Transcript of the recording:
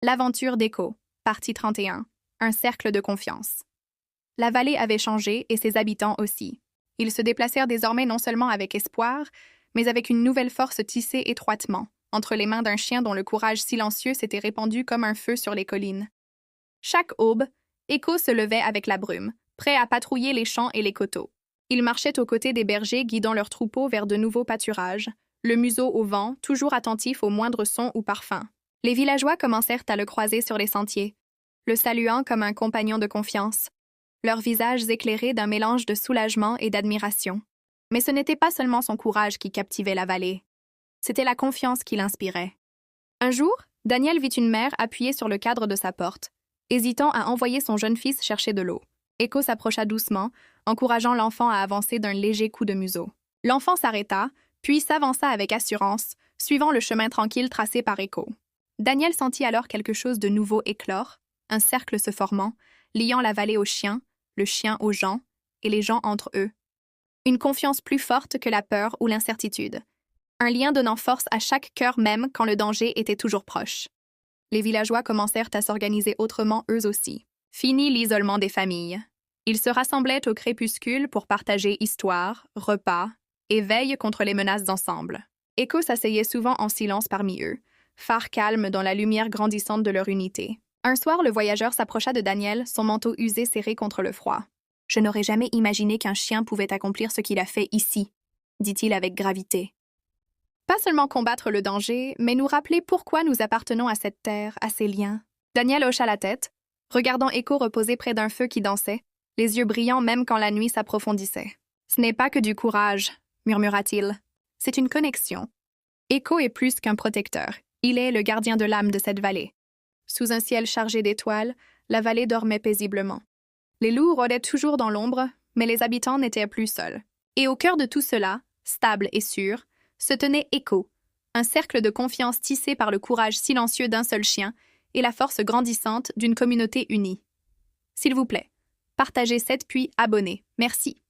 L'aventure d'Echo, partie 31. Un cercle de confiance. La vallée avait changé et ses habitants aussi. Ils se déplacèrent désormais non seulement avec espoir, mais avec une nouvelle force tissée étroitement, entre les mains d'un chien dont le courage silencieux s'était répandu comme un feu sur les collines. Chaque aube, Echo se levait avec la brume, prêt à patrouiller les champs et les coteaux. Il marchait aux côtés des bergers guidant leurs troupeaux vers de nouveaux pâturages, le museau au vent, toujours attentif aux moindres sons ou parfums. Les villageois commencèrent à le croiser sur les sentiers, le saluant comme un compagnon de confiance, leurs visages éclairés d'un mélange de soulagement et d'admiration. Mais ce n'était pas seulement son courage qui captivait la vallée, c'était la confiance qui l'inspirait. Un jour, Daniel vit une mère appuyée sur le cadre de sa porte, hésitant à envoyer son jeune fils chercher de l'eau. Echo s'approcha doucement, encourageant l'enfant à avancer d'un léger coup de museau. L'enfant s'arrêta, puis s'avança avec assurance, suivant le chemin tranquille tracé par Echo. Daniel sentit alors quelque chose de nouveau éclore, un cercle se formant, liant la vallée aux chiens, le chien aux gens, et les gens entre eux. Une confiance plus forte que la peur ou l'incertitude. Un lien donnant force à chaque cœur même quand le danger était toujours proche. Les villageois commencèrent à s'organiser autrement eux aussi. Fini l'isolement des familles. Ils se rassemblaient au crépuscule pour partager histoire, repas et veille contre les menaces d'ensemble. Echo s'asseyait souvent en silence parmi eux, phare calme dans la lumière grandissante de leur unité. Un soir, le voyageur s'approcha de Daniel, son manteau usé serré contre le froid. « Je n'aurais jamais imaginé qu'un chien pouvait accomplir ce qu'il a fait ici, » dit-il avec gravité. Pas seulement combattre le danger, mais nous rappeler pourquoi nous appartenons à cette terre, à ces liens. Daniel hocha la tête, regardant Echo reposer près d'un feu qui dansait, les yeux brillants même quand la nuit s'approfondissait. « Ce n'est pas que du courage, » murmura-t-il. « C'est une connexion. Echo est plus qu'un protecteur. Il est le gardien de l'âme de cette vallée. » Sous un ciel chargé d'étoiles, la vallée dormait paisiblement. Les loups rôdaient toujours dans l'ombre, mais les habitants n'étaient plus seuls. Et au cœur de tout cela, stable et sûr, se tenait Echo, un cercle de confiance tissé par le courage silencieux d'un seul chien et la force grandissante d'une communauté unie. S'il vous plaît, partagez cette puis abonnez. Merci.